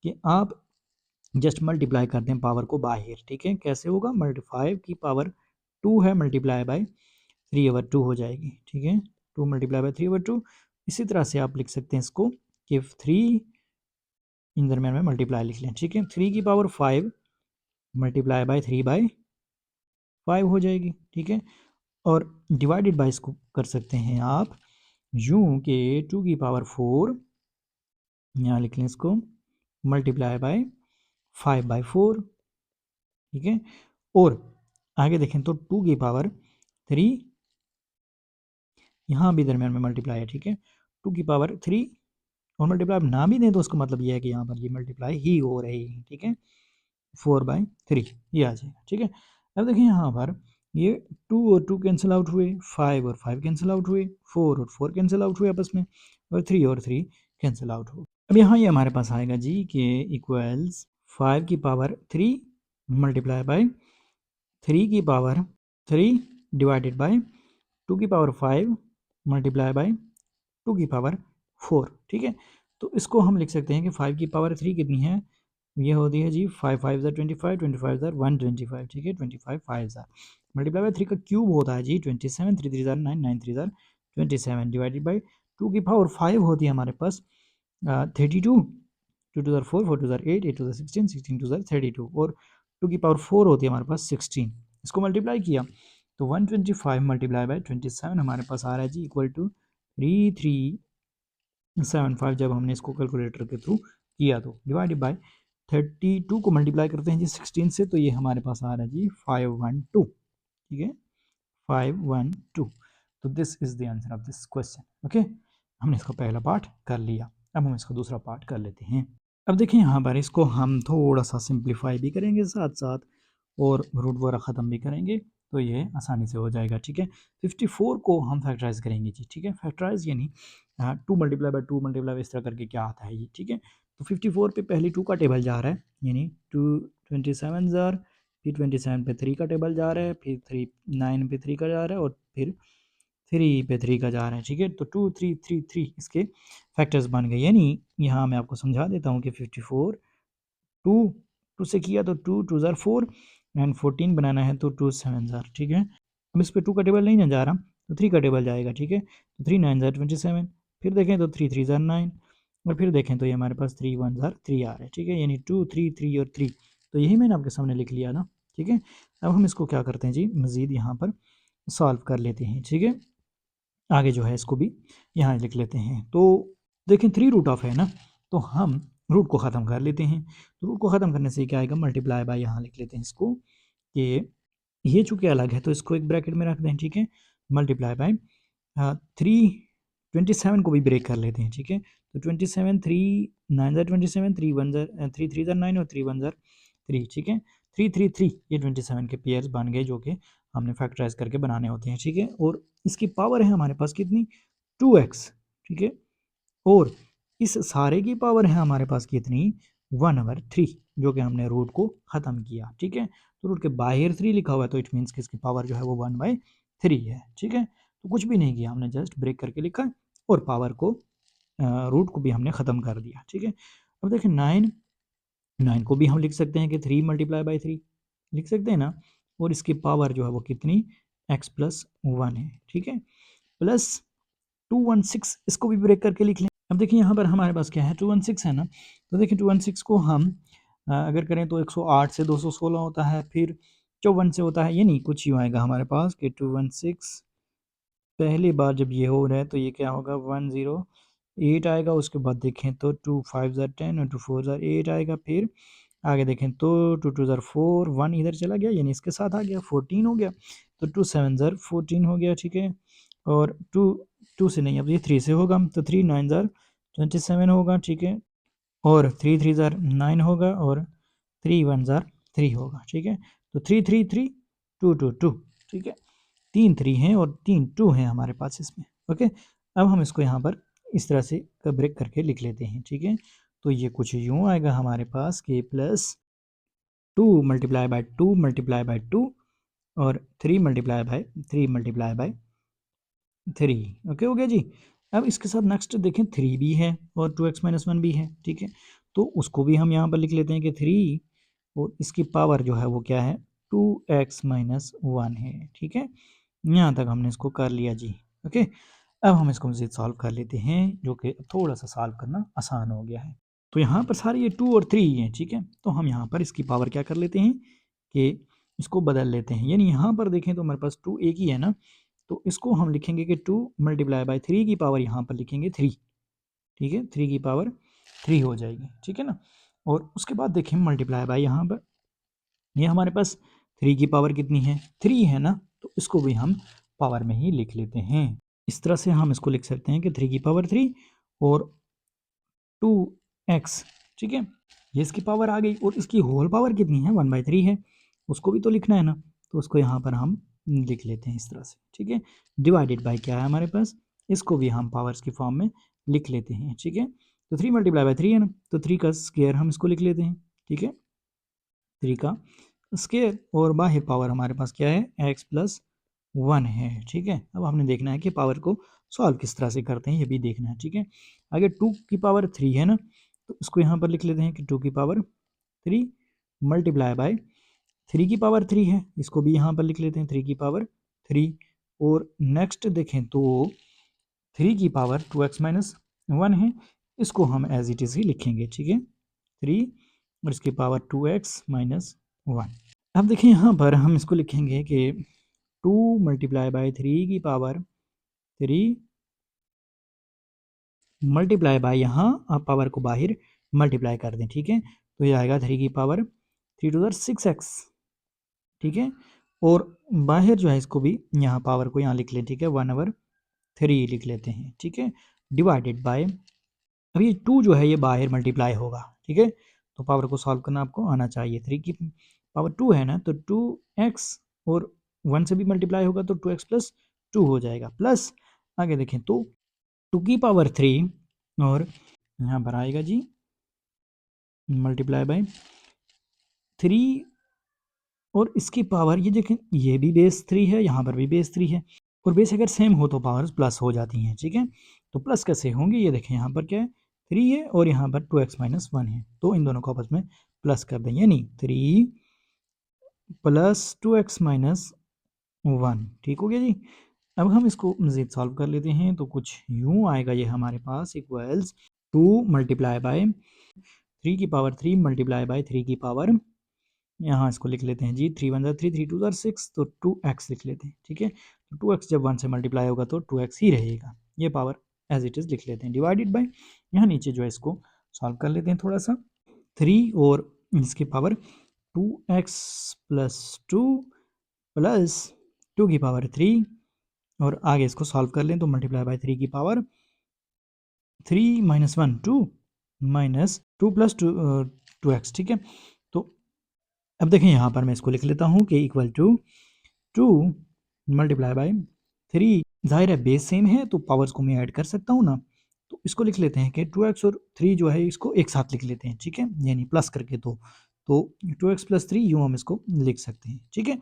कि आप जस्ट मल्टीप्लाई करते हैं पावर को बाहर, ठीक है। कैसे होगा, 5 की पावर 2 है मल्टीप्लाई बाय 3/2 हो जाएगी, ठीक है, 2 मल्टीप्लाई बाय 3/2। इसी तरह से आप लिख सकते हैं इसको कि 3 इन दरमियान में मल्टीप्लाई लिख लें, ठीक है, 3 की पावर 5 मल्टीप्लाई बाय 3/5 हो जाएगी, ठीक है। और डिवाइडेड बाय इसको कर सकते हैं आप यूं कि 2 की पावर 4 यहाँ लिख लें इसको मल्टीप्लाई बाय 5/4, ठीक है। और आगे देखें तो 2 की पावर 3 यहाँ भी दरमियान में मल्टीप्लाई है, ठीक है, 2 की पावर 3 और मल्टीप्लाई ना भी दें तो उसका मतलब ये है कि यहाँ पर ये मल्टीप्लाई ही हो रही है, ठीक है, 4/3 ये आ जाएगा, ठीक है। अब देखिए यहाँ पर ये 2 और 2 कैंसिल आउट हुए, 5 और 5 कैंसिल आउट हुए, 4 और 4 कैंसिल आउट हुए आपस में, और 3 और 3 कैंसिल आउट हुए। अब यहाँ ये हमारे पास आएगा जी कि इक्वल्स 5 की पावर 3 मल्टीप्लाई बाय 3 की पावर 3 डिवाइडेड बाय 2 की पावर 5 मल्टीप्लाई बाय 2 की पावर 4, ठीक है। तो इसको हम लिख सकते हैं कि 5 की पावर 3 कितनी है, ये होती है जी 5 5 ज़ा 25, 25 ज़ा 125, ठीक है, 25 5 ज़ा मल्टीप्लाई बाय 3 का क्यूब होता है जी 27, 3 3 ज़ा 9, 9 3 ज़ा 27 डिवाइडेड बाय 2 की पावर 5 होती है हमारे पास 32, 2 2 ज़ा 4, 4 2 ज़ा 8, 8 2 ज़ा 16, 16 2 ज़ा 32 और 2 की पावर 4 होती है हमारे पास 16। इसको मल्टीप्लाई किया तो 125 मल्टीप्लाई बाय 27 हमारे पास आ रहा है जी इक्वल टू 3375 जब हमने इसको कैलकुलेटर के थ्रू किया तो डिवाइडेड बाय 32 को मल्टीप्लाई करते हैं जी 16 से तो ये हमारे पास आ रहा है जी 512, ठीक है, 512। तो this is the answer of this question, okay. हमने इसका पहला पार्ट कर लिया, अब हम इसका दूसरा पार्ट कर लेते हैं। अब देखिए यहाँ पर इसको हम थोड़ा सा सिंप्लीफाई भी करेंगे साथ साथ और रूट वगैरह ख़त्म भी करेंगे तो ये आसानी से हो जाएगा, ठीक है। 54 को हम फैक्टराइज करेंगे जी, ठीक है, फैक्टराइज यानी 2 मल्टीप्लाई बाय 2 मल्टीप्लाई बाय इस तरह करके क्या आता है ये, ठीक है। तो 54 पे पहले 2 का टेबल जा रहा है यानी 2 27 जार, फिर 27 पे 3 का टेबल जा रहा है, फिर 9 पे 3 का जा रहा है और फिर 3 पे 3 का जा रहा है, ठीक है। तो 2 3 3 3 इसके फैक्टर्स बन गए, यानी यहाँ मैं आपको समझा देता हूँ कि 54 2 से किया तो 2 2 ज़ार 4 एंड 14 बनाना है तो 2 7 ज़ार, ठीक है। अब इस पे 2 का टेबल नहीं ना जा रहा तो 3 का टेबल जाएगा, ठीक है। तो 3 9 ज़ार 27, फिर देखें तो 3 3 ज़ार 9 और फिर देखें तो ये हमारे पास 3 1 ज़ार 3 आ रहा है, ठीक है, यानी 2 3 3 और 3। तो यही मैंने आपके सामने लिख लिया ना, ठीक है। अब हम इसको क्या करते हैं जी मज़ीद यहाँ पर सॉल्व कर लेते हैं, ठीक है। आगे जो है इसको भी यहाँ लिख लेते हैं। तो देखें 3 रूट ऑफ है ना, तो हम रूट को ख़त्म कर लेते हैं। तो रूट को ख़त्म करने से क्या आएगा मल्टीप्लाई बाय, यहाँ लिख लेते हैं इसको कि ये चूँकि अलग है तो इसको एक ब्रैकेट में रख दें, ठीक है, मल्टीप्लाई बाय 27 को भी ब्रेक कर लेते हैं, ठीक है। तो 27 3 9 ज़ार 27, 3 1 ज़ार 3 3 ज़ार 9 और 3 1 ज़ार 3, ठीक है। 3 3 3 ये 27 के पेयर्स बन गए जो कि हमने फैक्टराइज करके बनाने होते हैं, ठीक है। और इसकी पावर है हमारे पास कितनी 2x, ठीक है। और इस सारे की पावर है हमारे पास कितनी 1/3 जो कि हमने रूट को ख़त्म किया, ठीक है। तो रूट के बाहर 3 लिखा हुआ है तो इट मीन्स कि इसकी पावर जो है वो 1/3 है, ठीक है। तो कुछ भी नहीं किया हमने, जस्ट ब्रेक करके लिखा और पावर को रूट को भी हमने ख़त्म कर दिया, ठीक है। अब देखिए 9 को भी हम लिख सकते हैं कि 3 मल्टीप्लाई बाई 3 लिख सकते हैं ना, और इसकी पावर जो है वो कितनी x प्लस 1 है, ठीक है, प्लस 216 इसको भी ब्रेक करके लिख लें। अब देखिए यहाँ पर हमारे पास क्या है 216 है ना, तो देखिए 216 को हम अगर करें तो 108 से 216 होता है, फिर 54 से होता है, ये नहीं कुछ यूँ आएगा हमारे पास कि 216 पहली बार जब ये हो रहा है तो ये क्या होगा 108 आएगा। उसके बाद देखें तो 2 5 ज़ार 10 और 2 4 ज़ार 8 आएगा। फिर आगे देखें तो 2 2 ज़ार 4, 1 इधर चला गया यानी इसके साथ आ गया 14 हो गया। तो 2 7 ज़ार 14 हो गया, ठीक है। और 2 से नहीं, अब ये 3 से होगा तो 3 9 ज़ार 27 होगा, ठीक है। और 3 3 ज़ार 9 होगा और 3 1 ज़ार 3 होगा, ठीक है। तो 3 3 3 2 2 2, ठीक है। 3 3 हैं और 3 2 हैं हमारे पास इसमें, ओके। अब हम इसको यहाँ पर इस तरह से ब्रेक करके लिख लेते हैं, ठीक है। तो ये कुछ यूँ आएगा हमारे पास कि plus 2 multiply bye 2 multiply bye 2 और 3 multiply by 3 multiply by 3, okay हो गया जी। अब इसके साथ नेक्स्ट देखें 3 भी है और 2x माइनस 1 भी है, ठीक है। तो उसको भी हम यहाँ पर लिख लेते हैं कि 3 और इसकी पावर जो है वो क्या है 2x माइनस 1 है। ठीक है, यहाँ तक हमने इसको कर लिया जी। ओके, अब हम इसको मज़ीद सॉल्व कर लेते हैं, जो कि थोड़ा सा सॉल्व करना आसान हो गया है। तो यहाँ पर सारे ये 2 और 3 ही हैं। ठीक है, तो हम यहाँ पर इसकी पावर क्या कर लेते हैं कि इसको बदल लेते हैं। यानी यहाँ पर देखें तो हमारे पास 2 एक ही है ना, तो इसको हम लिखेंगे कि 2 मल्टीप्लाई बाय 3 की पावर यहाँ पर लिखेंगे 3। ठीक है, 3 की पावर 3 हो जाएगी। ठीक है ना, और उसके बाद देखें मल्टीप्लाई बाय यहाँ पर ये हमारे पास 3 की पावर कितनी है, 3 है ना, तो इसको भी हम पावर में ही लिख लेते हैं। इस तरह से हम इसको लिख सकते हैं कि 3 की पावर 3 और 2x। ठीक है, ये इसकी पावर आ गई, और इसकी होल पावर कितनी है, 1/3 है, उसको भी तो लिखना है ना, तो उसको यहाँ पर हम लिख लेते हैं इस तरह से। ठीक है, डिवाइडेड बाय क्या है हमारे पास, इसको भी हम पावर्स की फॉर्म में लिख लेते हैं। ठीक है, तो 3 मल्टीप्लाई बाय 3 है ना, तो 3 का स्क्वायर हम इसको लिख लेते हैं। ठीक है, 3 का स्क्वायर, और बाहर पावर हमारे पास क्या है, x प्लस 1 है। ठीक है, अब हमने देखना है कि पावर को सॉल्व किस तरह से करते हैं, ये भी देखना है। ठीक है, अगर 2 की पावर 3 है ना, तो इसको यहाँ पर लिख लेते हैं कि 2 की पावर 3 मल्टीप्लाई बाय 3 की पावर 3 है, इसको भी यहाँ पर लिख लेते हैं 3 की पावर 3। और नेक्स्ट देखें तो 3 की पावर 2x माइनस 1 है, इसको हम एज इट इज़ ही लिखेंगे। ठीक है, 3 और इसकी पावर 2x माइनस 1। अब देखिए यहाँ पर हम इसको लिखेंगे कि 2 मल्टीप्लाई बाय 3 की पावर 3 मल्टीप्लाई बाय, यहाँ आप पावर को बाहर मल्टीप्लाई कर दें। ठीक है, तो ये आएगा 3 की पावर 3 टू द 6x। ठीक है, और बाहर जो है इसको भी यहाँ पावर को यहाँ लिख लें। ठीक है, 1/3 लिख लेते हैं। ठीक है, डिवाइडेड बाय, अब ये 2 जो है ये बाहर मल्टीप्लाई होगा। ठीक है, तो पावर को सॉल्व करना आपको आना चाहिए। 3 की पावर 2 है ना, तो 2x और 1 से भी मल्टीप्लाई होगा तो 2x प्लस 2 हो जाएगा, प्लस आगे देखें तो 2 की पावर 3 और यहाँ पर आएगा जी मल्टीप्लाई बाय 3, और इसकी पावर ये देखें, ये भी बेस 3 है, यहाँ पर भी बेस 3 है, और बेस अगर सेम हो तो पावर्स प्लस हो जाती हैं। ठीक है, तो प्लस कैसे होंगे, ये देखें यहाँ पर क्या है, 3 है और यहाँ पर 2x माइनस 1 है, तो इन दोनों को आपस में प्लस कर दें, यानी 3 प्लस 2x माइनस 1। ठीक हो गया जी। अब हम इसको मज़ीद सॉल्व कर लेते हैं, तो कुछ यूँ आएगा ये हमारे पास, इक्वल्स 2 मल्टीप्लाई बाय 3 की पावर 3 मल्टीप्लाई बाय 3 की पावर, यहाँ इसको लिख लेते हैं जी, 3 1 3 3 2 6, तो 2x लिख लेते हैं। ठीक है, तो 2x जब 1 से मल्टीप्लाई होगा तो 2x ही रहेगा, ये पावर एज इट इज़ लिख लेते हैं। डिवाइडेड बाय, यहाँ नीचे जो है इसको सॉल्व कर लेते हैं थोड़ा सा, 3 और इसकी पावर 2x प्लस 2 प्लस 2 की पावर 3, और आगे इसको सॉल्व कर लें तो मल्टीप्लाई बाय 3 की power 3 minus 1 2 minus 2 plus 2x। ठीक है, तो अब देखें यहाँ पर मैं इसको लिख लेता हूँ कि इक्वल टू 2 मल्टीप्लाई बाय 3, जाहिर है बेस सेम है तो पावर्स को मैं ऐड कर सकता हूँ ना, तो इसको लिख लेते हैं कि 2x और 3 जो है इसको एक साथ लिख लेते हैं। ठीक है, यानी प्लस करके, तो 2x प्लस 3 यूँ हम इसको लिख सकते हैं। ठीक है,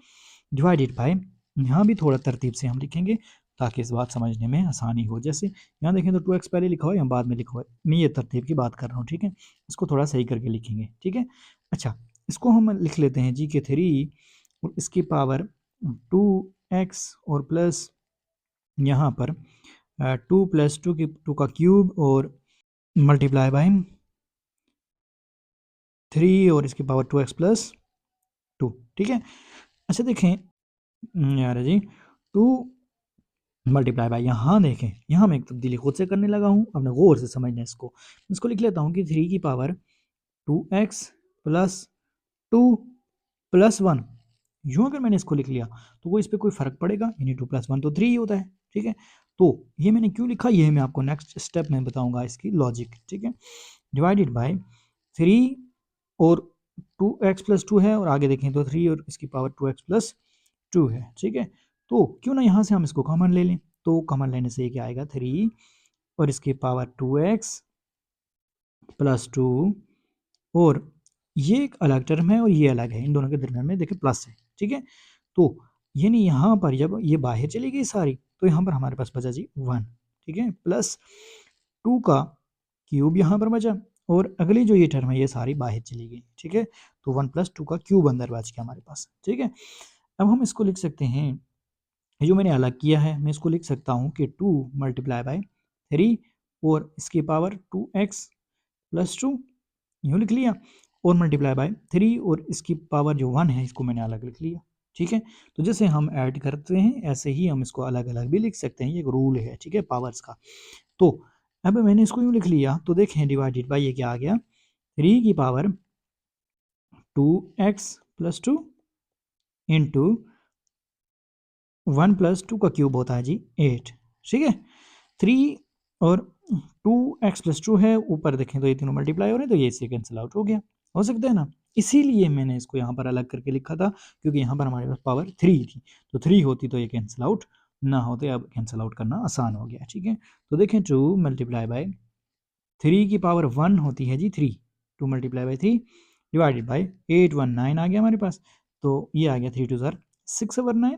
डिवाइडेड बाय, यहाँ भी थोड़ा तरतीब से हम लिखेंगे ताकि इस बात समझने में आसानी हो। जैसे यहाँ देखें तो 2x पहले लिखा हुआ है या बाद में लिखा हुआ है, मैं ये तरतीब की बात कर रहा हूँ। ठीक है, इसको थोड़ा सही करके लिखेंगे। ठीक है, अच्छा, इसको हम लिख लेते हैं जी के 3 और इसकी पावर 2x और प्लस यहाँ पर 2 प्लस 2 की 2 का क्यूब और मल्टीप्लाई बाय 3 और इसकी पावर 2x प्लस 2। ठीक है, अच्छा देखें यार जी, 2 मल्टीप्लाई बाय, यहाँ देखें, यहाँ मैं एक तब्दीली खुद से करने लगा हूँ, अपने गौर से समझना इसको लिख लेता हूँ कि 3 की पावर 2x प्लस 2 प्लस 1, यूँ अगर मैंने इसको लिख लिया तो वो इस पर कोई फ़र्क पड़ेगा, यानी 2 प्लस 1 तो 3 ही होता है। ठीक है, तो ये मैंने क्यों लिखा, ये मैं आपको नेक्स्ट स्टेप में बताऊंगा इसकी लॉजिक। ठीक है, डिवाइडेड बाय 3 और 2x प्लस 2 है, और आगे देखें तो 3 और इसकी पावर 2x प्लस 2 है। ठीक है, तो क्यों ना यहाँ से हम इसको कॉमन ले लें, तो कॉमन लेने से क्या आएगा, 3 और इसकी पावर 2x प्लस 2, और ये एक अलग टर्म है और ये अलग है, इन दोनों के दरम्यान में देखिए प्लस है। ठीक है, तो यानी यहाँ पर जब ये बाहर चली गई सारी, तो यहाँ पर हमारे पास बचा जी 1। ठीक है, प्लस 2 का क्यूब यहाँ पर बचा, और अगली जो ये टर्म है ये सारी बाहर चली गई, ठीक है। तो 1+2 का क्यूब अंदर बच गया हमारे पास, ठीक है। अब हम इसको लिख सकते हैं, ये जो मैंने अलग किया है मैं इसको लिख सकता हूँ कि 2 मल्टीप्लाई बाय 3 और इसकी पावर 2x+2 यूँ लिख लिया, और मल्टीप्लाई बाय 3 और इसकी पावर जो 1 है इसको मैंने अलग लिख लिया, ठीक है। तो जैसे हम ऐड करते हैं ऐसे ही हम इसको अलग अलग भी लिख सकते हैं, ये एक रूल है, ठीक है, पावर्स का। तो अब मैंने इसको यूँ लिख लिया, तो देखें डिवाइडेड बाय ये क्या आ गया, 3 की पावर 2x+2 इंटू 1+2 का क्यूब होता है जी 8, ठीक है। 3 और 2x+2 है, ऊपर देखें तो ये तीनों मल्टीप्लाई हो रहे हैं, तो ये इससे कैंसिल आउट हो गया, हो सकता है ना। इसीलिए मैंने इसको यहाँ पर अलग करके लिखा था, क्योंकि यहाँ पर हमारे पास पावर 3 थी, तो 3 होती तो ये कैंसिल आउट ना होते, अब कैंसिल आउट करना आसान हो गया, ठीक है। तो देखें 2 मल्टीप्लाई बाय 3 की पावर 1 होती है जी 3, 2 मल्टीप्लाई बाय 3 डिवाइडेड बाय 8 1 9 आ गया हमारे पास, तो ये आ गया 3 2 ज़ार 6 over 9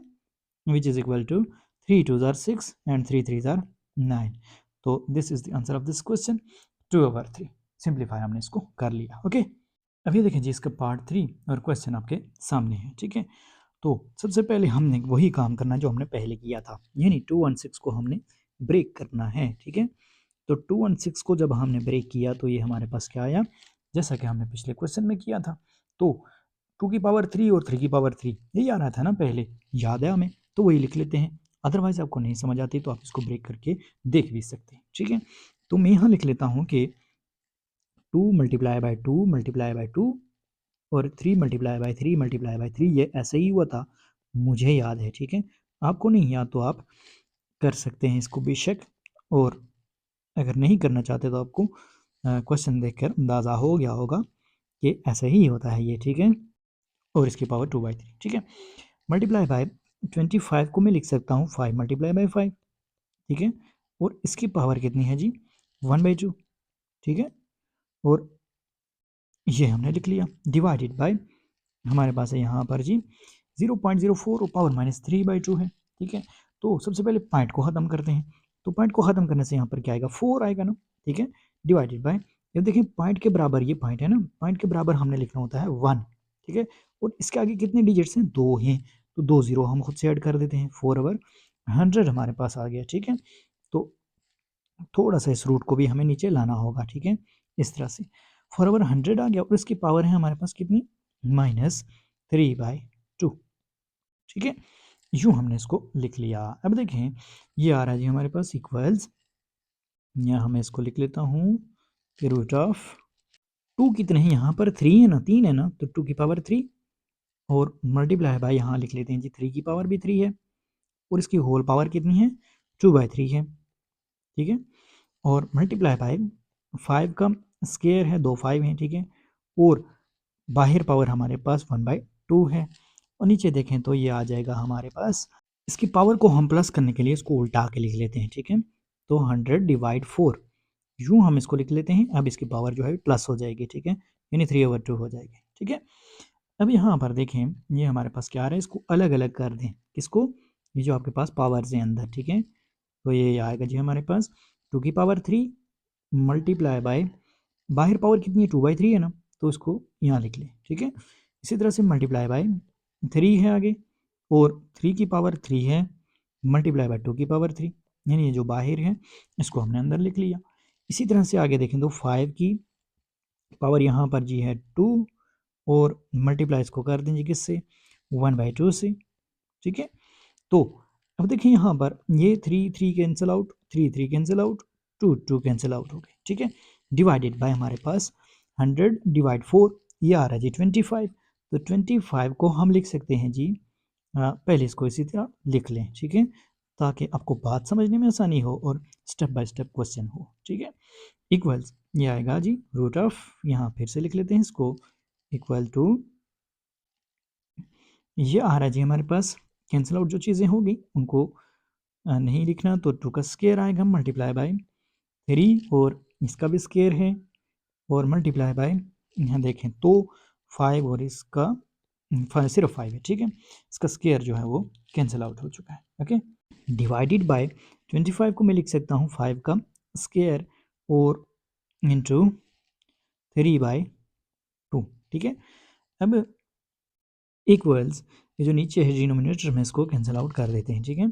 which is equal to 3 2s are 6 and 3 3s are 9. तो this is the answer of this question 2/3। Simplify हमने इसको कर लिया, ओके। अब ये देखें जी इसका पार्ट 3 और क्वेश्चन आपके सामने है, ठीक है। तो सबसे पहले हमने वही काम करना जो हमने पहले किया था, यानी 2 और 6 को हमने ब्रेक करना है, ठीक है। तो 2 और 6 को जब हमने ब्रेक किया तो ये हमारे पास क्या आया, जैसा कि हमने पिछले क्वेश्चन में किया था। तो 2 की पावर 3 और 3 की पावर 3 यही आ रहा था ना पहले, याद है हमें, तो वही लिख लेते हैं। अदरवाइज आपको नहीं समझ आती तो आप इसको ब्रेक करके देख भी सकते हैं, ठीक है। तो मैं यहाँ लिख लेता हूँ कि 2 मल्टीप्लाई बाय 2 मल्टीप्लाई बाय 2 और 3 मल्टीप्लाई बाय 3 मल्टीप्लाई बाय 3, ये ऐसे ही हुआ था, मुझे याद है, ठीक है। आपको नहीं याद तो आप कर सकते हैं इसको बेशक, और अगर नहीं करना चाहते तो आपको क्वेश्चन देखकर अंदाज़ा हो गया होगा कि ऐसे ही होता है ये, ठीक है। और इसकी पावर 2/3, ठीक है। मल्टीप्लाई बाय 25 को मैं लिख सकता हूँ 5 मल्टीप्लाई बाय 5, ठीक है। और इसकी पावर कितनी है जी 1/2, ठीक है। और ये हमने लिख लिया, डिवाइडेड बाय हमारे पास है यहाँ पर जी 0.04 और पावर -3/2 है, ठीक है। तो सबसे पहले पॉइंट को ख़त्म करते हैं, तो पॉइंट को ख़त्म करने से यहाँ पर क्या आएगा 4 आएगा ना, ठीक है। डिवाइडेड बाय, जब देखिए पॉइंट के बराबर, ये पॉइंट है ना, पॉइंट के बराबर हमने लिखना होता है 1, ठीक है। और इसके आगे कितने डिजिट्स हैं, 2 हैं, तो 2 ज़ीरो हम खुद से ऐड कर देते हैं, 4/100 हमारे पास आ गया, ठीक है। तो थोड़ा सा इस रूट को भी हमें नीचे लाना होगा, ठीक है, इस तरह से 4/100 आ गया, और इसकी पावर है हमारे पास कितनी -3/2, ठीक है। यूँ हमने इसको लिख लिया। अब देखें ये आ रहा है जी हमारे पास इक्वल्स, यहाँ मैं इसको लिख लेता हूँ कि रूट ऑफ 2 कितने हैं यहाँ पर, 3 है ना, 3 है ना, तो 2 की पावर 3 और मल्टीप्लाई बाय यहाँ लिख लेते हैं जी 3 की पावर भी 3 है, और इसकी होल पावर कितनी है 2/3 है, ठीक है। और मल्टीप्लाई बाय 5 का स्क्वायर है, 2 5 हैं, ठीक है। और बाहर पावर हमारे पास 1/2 है, और नीचे देखें तो ये आ जाएगा हमारे पास, इसकी पावर को हम प्लस करने के लिए इसको उल्टा के लिख लेते हैं, ठीक है। तो 100/4 यूँ हम इसको लिख लेते हैं, अब इसकी पावर जो है प्लस हो जाएगी, ठीक है, यानी 3/2 हो जाएगी, ठीक है। अब यहाँ पर देखें ये हमारे पास क्या आ रहा है, इसको अलग अलग कर दें, किसको, ये जो आपके पास पावर्स हैं अंदर, ठीक है। तो ये आएगा जी हमारे पास 2 की पावर 3 मल्टीप्लाई बाय, बाहर पावर कितनी है 2/3 है ना, तो इसको यहाँ लिख लें, ठीक है। इसी तरह से मल्टीप्लाई बाय 3 है आगे, और 3 की पावर 3 है मल्टीप्लाई बाय 2 की पावर 3, यानी ये जो बाहर है इसको हमने अंदर लिख लिया। इसी तरह से आगे देखें तो 5 की पावर यहाँ पर जी है 2, और मल्टीप्लाई इसको कर देंगे किससे 1/2 से, ठीक है। तो अब देखिए यहाँ पर ये 3 3 cancel out, 3 3 cancel out, 2 2 cancel out हो गए, ठीक है। डिवाइडेड बाय हमारे पास 100/4 ये आ रहा है जी 25, तो 25 को हम लिख सकते हैं जी, पहले इसको इसी तरह लिख लें, ठीक है, ताकि आपको बात समझने में आसानी हो और स्टेप बाय स्टेप क्वेश्चन हो, ठीक है। इक्वल्स ये आएगा जी रूट ऑफ, यहाँ फिर से लिख लेते हैं इसको, इक्वल टू, ये आ रहा है जी हमारे पास, कैंसिल आउट जो चीज़ें होगी उनको नहीं लिखना, तो 2 का स्क्वायर आएगा मल्टीप्लाई बाय 3, और इसका भी स्क्वायर है, और मल्टीप्लाई बाय यहाँ देखें तो 5, और इसका सिर्फ 5 है, ठीक है। इसका स्क्वायर जो है वो कैंसिल आउट हो चुका है, ओके। डिवाइडेड बाय 25 को मैं लिख सकता हूँ 5 का स्क्वायर और इंटू 3/2, ठीक है। अब इक्वल्स, ये जो नीचे है डिनोमिनेटर में इसको कैंसिल आउट कर देते हैं, ठीक है।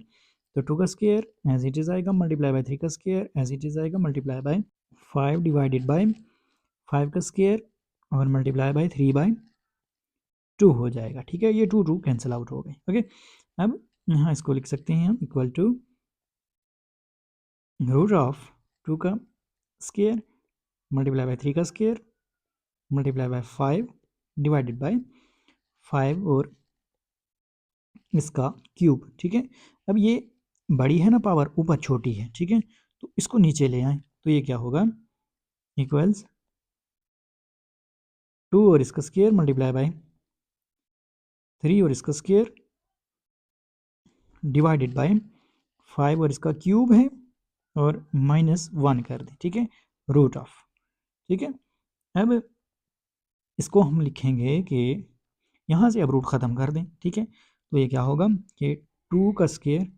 तो 2 का स्क्वायर एज इट इज़ आएगा, मल्टीप्लाई बाय 3 का स्क्वायर एज इट इज़ आएगा, मल्टीप्लाई बाय 5 डिवाइडेड बाय 5 का स्क्वायर और मल्टीप्लाई बाय 3/2 हो जाएगा, ठीक है। ये 2 कैंसिल आउट हो गए, ओके। अब यहाँ इसको लिख सकते हैं हम इक्वल टू रूट ऑफ 2 का स्क्वायर मल्टीप्लाई बाय 3 का square multiply by 5 divided by 5 और इसका क्यूब, ठीक है। अब ये बड़ी है ना पावर, ऊपर छोटी है, ठीक है। तो इसको नीचे ले आए तो ये क्या होगा, इक्वल्स 2 और इसका स्क्वायर मल्टीप्लाई बाय 3 और इसका स्क्वायर डिवाइडेड बाय 5 और इसका क्यूब है और -1 कर दें, ठीक है, रूट ऑफ, ठीक है। अब इसको हम लिखेंगे कि यहाँ से अब रूट ख़त्म कर दें, ठीक है। तो ये क्या होगा कि 2 का स्क्वायर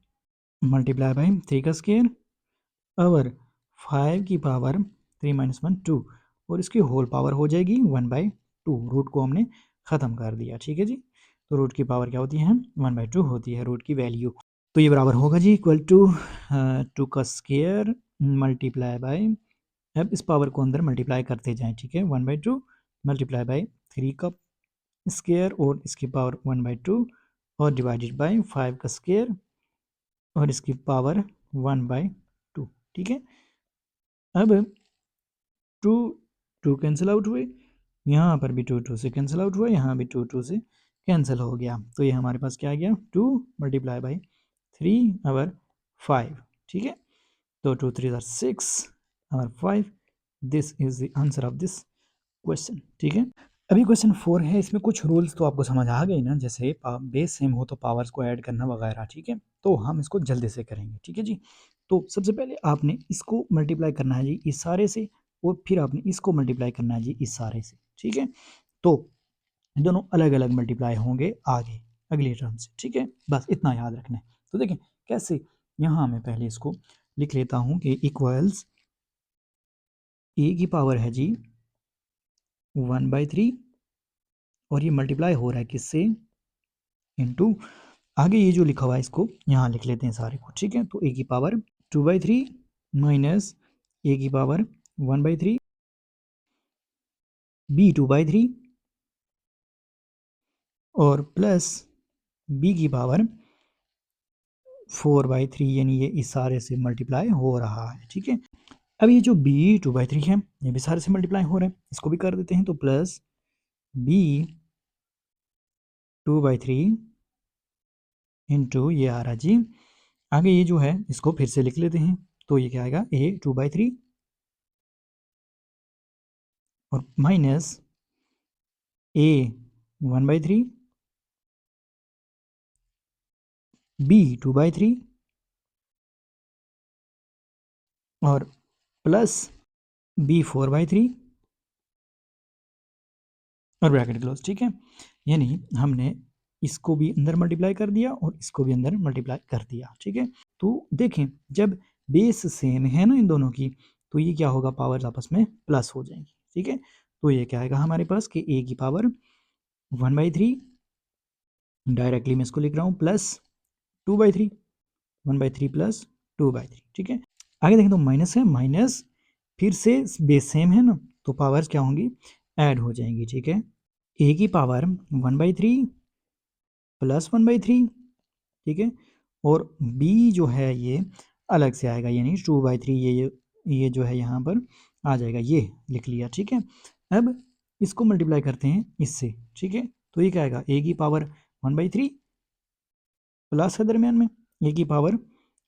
मल्टीप्लाई बाय 3 का स्क्वायर और 5 की पावर 3 - 1 2 और इसकी होल पावर हो जाएगी 1/2। रूट को हमने ख़त्म कर दिया, ठीक है जी। तो रूट की पावर क्या होती है, 1/2 होती है रूट की वैल्यू। तो ये बराबर होगा जी इक्वल टू 2 का स्क्वायर मल्टीप्लाई बाय, अब इस पावर को अंदर मल्टीप्लाई करते जाएं, ठीक है। 1/2 मल्टीप्लाई बाय 3 का स्क्वायर और इसकी पावर 1/2 और डिवाइडेड बाय 5 का स्क्वायर और इसकी पावर 1/2, ठीक है। अब 2 कैंसिल आउट हुए, यहाँ पर भी 2 से कैंसिल आउट हुआ, यहाँ भी 2 से कैंसिल हो गया। तो ये हमारे पास क्या आ गया, 2 मल्टीप्लाई बाई 3 और 5, ठीक है। तो 2 3 आर 6 और 5, this is the answer of this question, ठीक है। अभी क्वेश्चन 4 है, इसमें कुछ रूल्स तो आपको समझ आ गए ना, जैसे बेस सेम हो तो पावर्स को ऐड करना वगैरह, ठीक है। तो हम इसको जल्दी से करेंगे, ठीक है जी। तो सबसे पहले आपने इसको मल्टीप्लाई करना है जी इस सारे से और फिर आपने इसको मल्टीप्लाई करना है जी इस सारे से, ठीक है। तो दोनों अलग अलग मल्टीप्लाई होंगे आगे अगले टर्म से, ठीक है। बस इतना याद रखना है। तो देखें कैसे, यहाँ मैं पहले इसको लिख लेता हूँ कि इक्वल्स ए की पावर है जी 1/3 और ये मल्टीप्लाई हो रहा है किससे, इनटू आगे ये जो लिखा हुआ है इसको यहाँ लिख लेते हैं सारे को, ठीक है। तो ए की पावर 2/3 माइनस ए की पावर 1/3 बी 2/3 और प्लस बी की पावर 4/3, यानी ये इस सारे से मल्टीप्लाई हो रहा है, ठीक है। अब ये जो बी 2/3 है ये भी सारे से मल्टीप्लाई हो रहे हैं, इसको भी कर देते हैं। तो प्लस बी 2/3 इंटू ये आ रहा जी, आगे ये जो है इसको फिर से लिख लेते हैं। तो ये क्या आएगा, ए 2/3 और माइनस ए 1/3 बी 2/3 और प्लस बी 4/3 और ब्रैकेट क्लोज, ठीक है। यानी हमने इसको भी अंदर मल्टीप्लाई कर दिया और इसको भी अंदर मल्टीप्लाई कर दिया, ठीक है। तो देखें जब बेस सेम है ना इन दोनों की, तो ये क्या होगा, पावर्स आपस में प्लस हो जाएंगी, ठीक है। तो ये क्या आएगा हमारे पास कि ए की पावर 1/3, डायरेक्टली मैं इसको लिख रहा हूँ, प्लस 2/3, 1/3 प्लस 2/3, ठीक है। आगे देखें तो माइनस है, माइनस फिर से बेस सेम है ना, तो पावर्स क्या होंगी, ऐड हो जाएंगी, ठीक है। ए की पावर 1/3 प्लस 1/3, ठीक है। और बी जो है ये अलग से आएगा, यानी 2/3 ये जो है यहाँ पर आ जाएगा, ये लिख लिया, ठीक है। अब इसको मल्टीप्लाई करते हैं इससे, ठीक है। तो ये क्या आएगा, ए की पावर 1/3 प्लस है दरमियान में, ए की पावर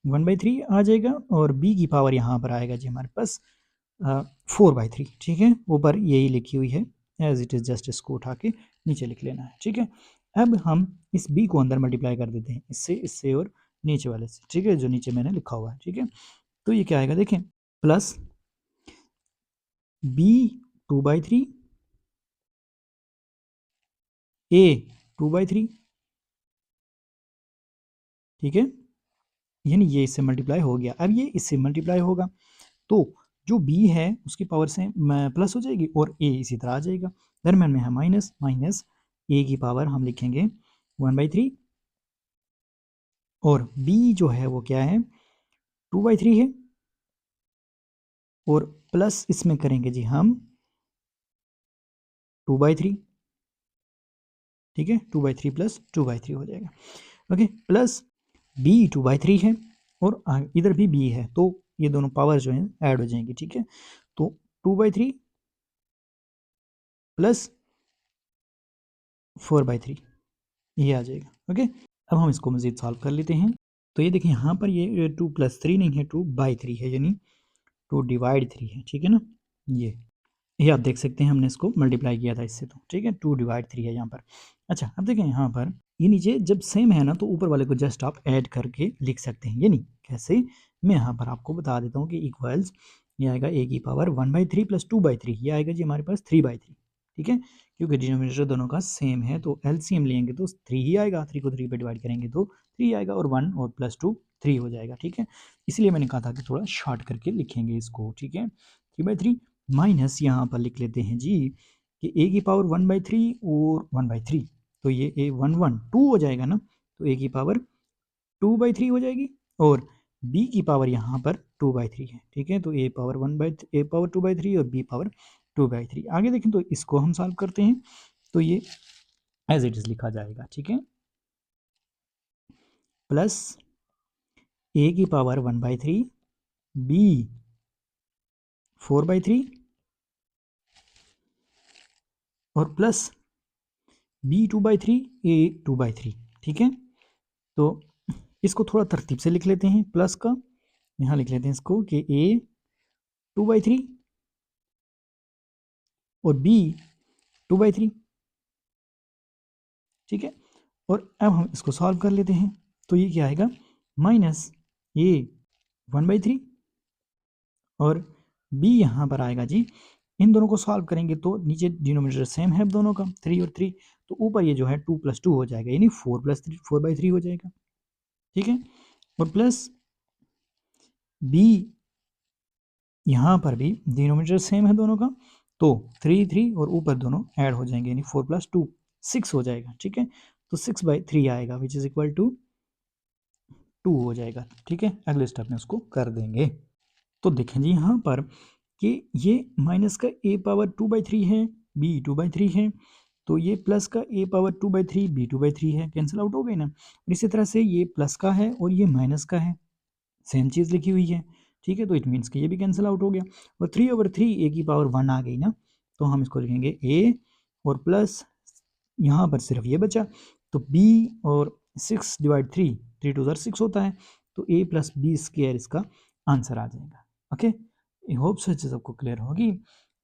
1/3 आ जाएगा और बी की पावर यहाँ पर आएगा जी हमारे पास 4/3, ठीक है। ऊपर यही लिखी हुई है एज इट इज़, जस्ट इसको उठा के नीचे लिख लेना है, ठीक है। अब हम इस बी को अंदर मल्टीप्लाई कर देते हैं इससे, इससे और नीचे वाले से, ठीक है, जो नीचे मैंने लिखा हुआ है, ठीक है। तो ये क्या आएगा देखें, प्लस बी 2/3 ए 2/3, ठीक है। यानी ये इससे मल्टीप्लाई हो गया, अब ये इससे मल्टीप्लाई होगा। तो जो b है उसकी पावर से प्लस हो जाएगी और a इसी तरह आ जाएगा, दरम्यान में है माइनस, माइनस a की पावर हम लिखेंगे 1/3 और b जो है वो क्या है 2/3 है और प्लस इसमें करेंगे जी हम 2/3, ठीक है 2/3 प्लस 2/3 हो जाएगा, ओके, प्लस b 2/3 है और इधर भी b है, तो ये दोनों पावर जो है ऐड हो जाएंगी, ठीक है, तो 2/3 प्लस 4/3 ये आ जाएगा, ओके। अब हम इसको मज़ीद सॉल्व कर लेते हैं। तो ये देखिए यहाँ पर ये 2+3 नहीं है, 2/3 है, यानी 2/3 है, ठीक है ना, ये आप देख सकते हैं, हमने इसको मल्टीप्लाई किया था इससे, तो ठीक है 2/3 है यहाँ पर। अच्छा अब देखें यहाँ पर ये नीचे जब सेम है ना तो ऊपर वाले को जस्ट आप ऐड करके लिख सकते हैं, यानी कैसे, मैं यहाँ पर आपको बता देता हूँ कि इक्वल्स ये आएगा a की पावर 1/3 प्लस 2/3, ये आएगा जी हमारे पास 3/3, ठीक है, क्योंकि डिनोमिनेटर दोनों का सेम है तो एलसीएम लेंगे तो 3 ही आएगा, 3 को 3 पे डिवाइड करेंगे तो 3 आएगा और 1 और प्लस 2 3 हो जाएगा, ठीक है, इसलिए मैंने कहा था कि थोड़ा शॉर्ट करके लिखेंगे इसको, ठीक है, 3/3 माइनस यहाँ पर लिख लेते हैं जी कि a की पावर 1/3 और 1/3, तो ये a 2 हो जाएगा ना, तो a की पावर 2/3 हो जाएगी और b की पावर यहाँ पर 2/3 है, ठीक है, तो a पावर 2/3 और b पावर 2/3। आगे देखें तो इसको हम सॉल्व करते हैं, तो ये एज इट इज लिखा जाएगा, ठीक है, प्लस a की पावर 1/3 b 4/3 और प्लस b 2/3 a 2/3, ठीक है, तो इसको थोड़ा तरतीब से लिख लेते हैं, प्लस का यहाँ लिख लेते हैं इसको कि a 2/3 और b 2/3, ठीक है, और अब हम इसको सॉल्व कर लेते हैं, तो ये क्या आएगा माइनस a 1/3 और b यहाँ पर आएगा जी, इन दोनों को सॉल्व करेंगे तो नीचे डिनोमिनेटर सेम है दोनों का 3 और 3, तो ऊपर ये जो है 2 + 2 हो जाएगा, यानी 4/3 हो जाएगा, ठीक है, और प्लस b यहाँ पर भी डिनोमिनेटर सेम है दोनों का, तो 3 और ऊपर दोनों ऐड हो जाएंगे, यानी 4 + 2 6 हो जाएगा, ठीक है, तो 6/3 आएगा विच इज़ इक्वल टू 2 हो जाएगा, ठीक है, अगले स्टेप में उसको कर देंगे। तो देखें जी यहाँ पर कि ये माइनस का a पावर 2/3 है, b 2/3 है, तो ये प्लस का a पावर 2/3 b 2/3 है, कैंसिल आउट हो गई ना, और इसी तरह से ये प्लस का है और ये माइनस का है, सेम चीज़ लिखी हुई है, ठीक है, तो इट मीन्स कि ये भी कैंसिल आउट हो गया और 3/3 a की पावर 1 आ गई ना, तो हम इसको लिखेंगे a और प्लस यहाँ पर सिर्फ ये बचा, तो b और 6/3 3 2 6 होता है, तो a + b² इसका आंसर आ जाएगा, ओके। आई होप सो चीज़ आपको क्लियर होगी।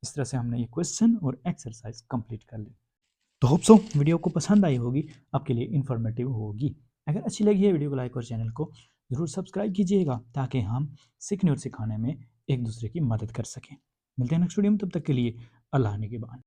इस तरह से हमने ये क्वेश्चन और एक्सरसाइज कंप्लीट कर ली। तो होप सो वीडियो को पसंद आई होगी, आपके लिए इन्फॉर्मेटिव होगी। अगर अच्छी लगी है वीडियो को लाइक और चैनल को ज़रूर सब्सक्राइब कीजिएगा ताकि हम सीखने और सिखाने में एक दूसरे की मदद कर सकें। मिलते हैं नेक्स्ट वीडियो में, तब तक के लिए अल्लाह ने के बाद।